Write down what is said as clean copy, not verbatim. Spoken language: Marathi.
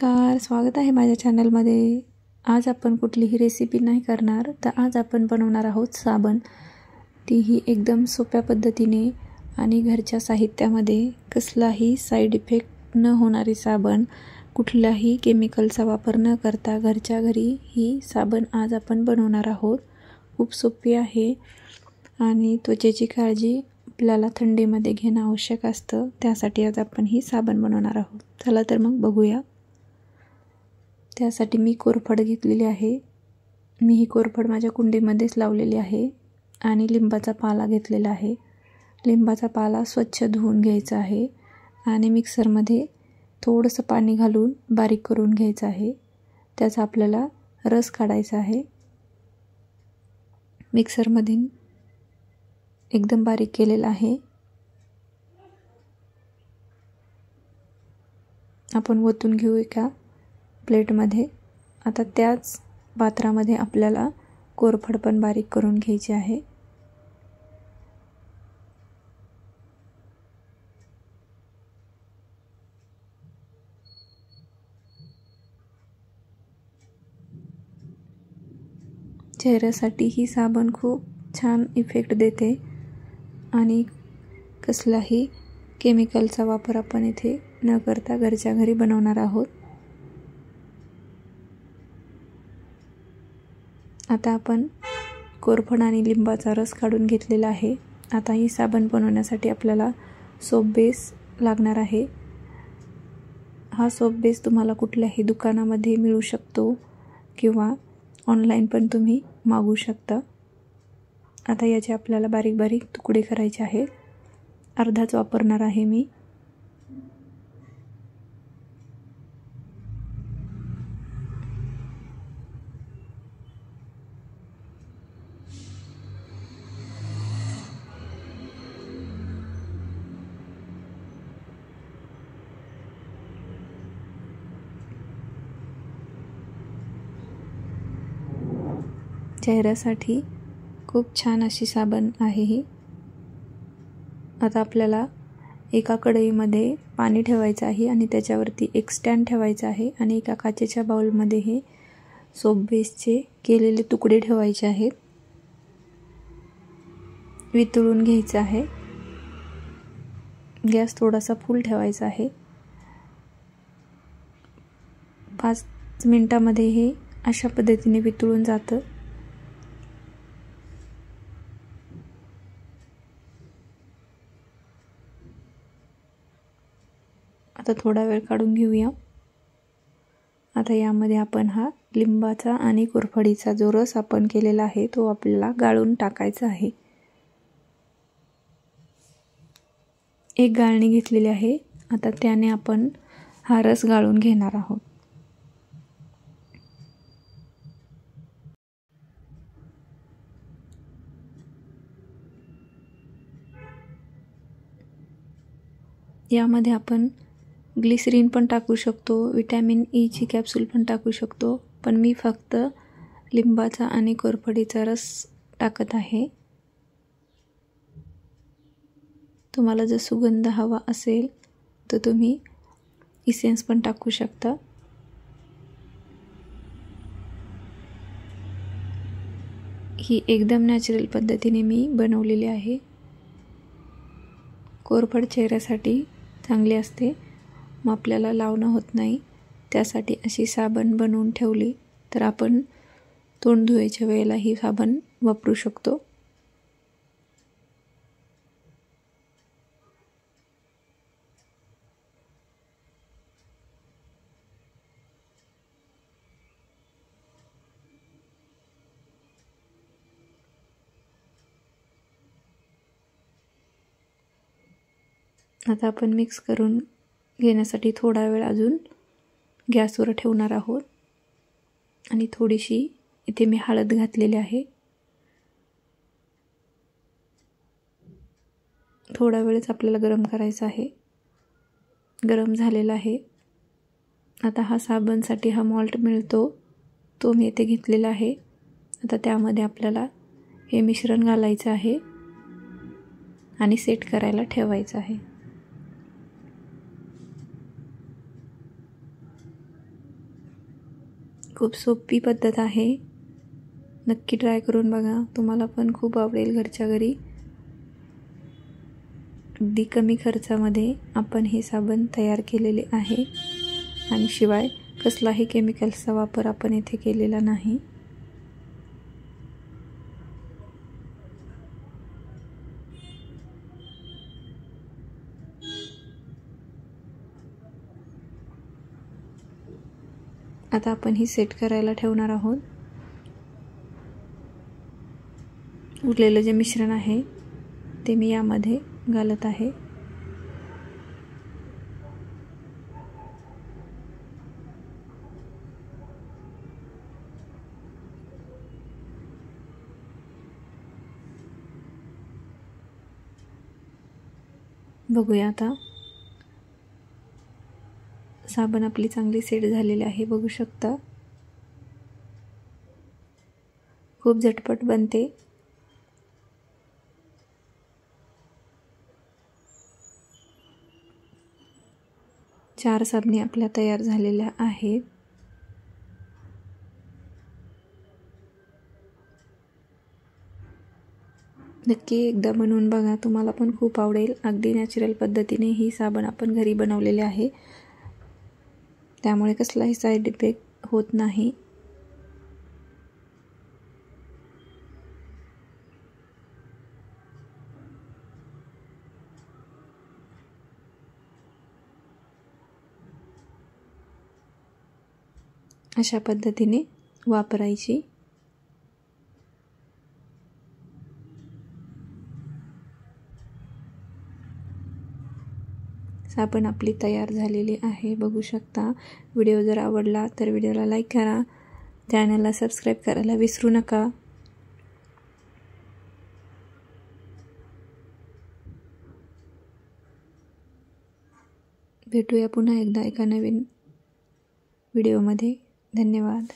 नमस्कार, स्वागत आहे माझ्या चॅनलमध्ये। आज आपण कुठलीही रेसिपी नाही करणार, तर आज आपण बनवणार आहोत साबण। तीही एकदम सोप्या पद्धतीने आणि घरच्या साहित्यामध्ये, कसलाही साइड इफेक्ट न होणारी साबण, कुठल्याही केमिकलचा वापर न करता घरच्या घरी ही साबण आज आपण बनवणार आहोत। खूप सोपी आहे आणि त्वचेची काळजी आपल्याला थंडीमध्ये घेणं आवश्यक असतं, त्यासाठी आज आपण ही साबण बनवणार आहोत। चला तर मग बघूया। त्यासाठी मी कोरफड घेतलेली आहे। मी ही कोरफड माझ्या कुंडीमध्येच लावलेली आहे आणि लिंबाचा पाला घेतलेला आहे। लिंबाचा पाला स्वच्छ धुवून घ्यायचा आहे आणि मिक्सरमध्ये थोडंसं पाणी घालून बारीक करून घ्यायचं आहे। त्याचा आपल्याला रस काढायचा आहे। मिक्सरमध्ये एकदम बारीक केलेला आहे। आपण ओतून घेऊ एका प्लेटमध्ये। आता त्याच पात्रामध्ये आपल्याला कोरफड पण बारीक करून घ्यायची आहे। चेहऱ्यासाठी ही साबण खूप छान इफेक्ट देते आणि कसलाही केमिकलचा वापर आपण इथे न करता घरच्या घरी बनवणार आहोत। आता आपण कोरफड आणि लिंबाचा रस काढून घेतलेला आहे। आता ही साबण बनवण्यासाठी आपल्याला सोप बेस लागणार आहे। हा सोप बेस तुम्हाला कुठल्याही दुकानामध्ये मिळू शकतो किंवा ऑनलाइन पण तुम्ही मागवू शकता। आता याचे आपल्याला बारीक बारीक तुकडे करायचे आहेत। अर्धाच वापरणार आहे मी। चेहऱ्यासाठी खूप छान अशी साबण आहे ही। आता आपल्याला एका कढईमध्ये पाणी ठेवायचं आहे आणि त्याच्यावरती एक स्टँड ठेवायचा आहे आणि एका काचेच्या बाउलमध्ये हे सोप बेसचे केलेले तुकडे ठेवायचे आहेत। वितळून घ्यायचं आहे। गॅस थोडासा फुल ठेवायचा आहे। 5 मिनिटांमध्ये हे अशा पद्धतीने वितळून जातं। आता थोडा वेळ काढून घेऊया। आता यामध्ये आपण हा लिंबाचा आणि कोरफडीचा जो रस आपण केलेला आहे तो आपल्याला गाळून टाकायचा आहे। एक गाळणी घेतलेली आहे। आता त्याने आपण हा रस गाळून घेणार आहोत। यामध्ये आपण ग्लिसरीन पण टाकू शकतो, विटॅमिन ई ची कॅप्सूल पण टाकू शकतो, पण मी फक्त लिंबाचा आणि कोरफडीचा रस टाकत आहे। तुम्हाला जर सुगंध हवा असेल तर तुम्ही इसेन्स पण टाकू शकता। ही एकदम नॅचरल पद्धतीने मी बनवलेली आहे। कोरफड चेहऱ्यासाठी चांगली असते, मग आपल्याला लावणं होत नाही, त्यासाठी अशी साबण बनवून ठेवली तर आपण तोंड धुवायच्या वेळेला ही साबण वापरू शकतो। आता आपण मिक्स करून घेण्यासाठी थोडा वेळ अजून गॅसवर ठेवणार आहोत आणि थोडीशी इथे मी हळद घातलेली आहे। थोडा वेळच आपल्याला गरम करायचा आहे। गरम झालेला आहे। आता हा साबणसाठी हा मॉल्ट मिळतो तो मी इथे घेतलेला आहे। आता त्यामध्ये आपल्याला हे मिश्रण घालायचं आहे आणि सेट करायला ठेवायचं आहे। खूप सोपी पद्धत आहे, नक्की ट्राय करून बघा, तुम्हाला पण खूप आवडेल घरच्या घरी. अगदी कमी खर्चामध्ये आपण हे साबण तयार केलेले आहे आणि शिवाय कसलाही केमिकल्सचा वापर आपण येथे केलेला नाही. आता आपण ही सेट करायला ठेवणार आहोत. उरलेलं जे मिश्रण आहे ते मी यामध्ये घालत आहे. बघूया आता साबण आपली चांगली सेट झालेली आहे, बघू शकता. खूप झटपट बनते. चार साबणे आपल्या तयार झालेल्या आहेत. नक्की एकदा बनवून बघा, तुम्हाला पण खूप आवडेल. अगदी नॅचरल पद्धतीने ही साबण आपण घरी बनवलेले आहे, त्यामुळे कसलाही साईड इफेक्ट होत नाही. अशा पद्धतीने वापरायची. साबण आपली तयार झालेली आहे, बघू शकता. व्हिडिओ जर आवडला तर व्हिडिओला लाईक करा, चॅनलला सबस्क्राईब करायला विसरू नका. भेटूया पुन्हा एकदा एका नवीन व्हिडिओमध्ये. धन्यवाद.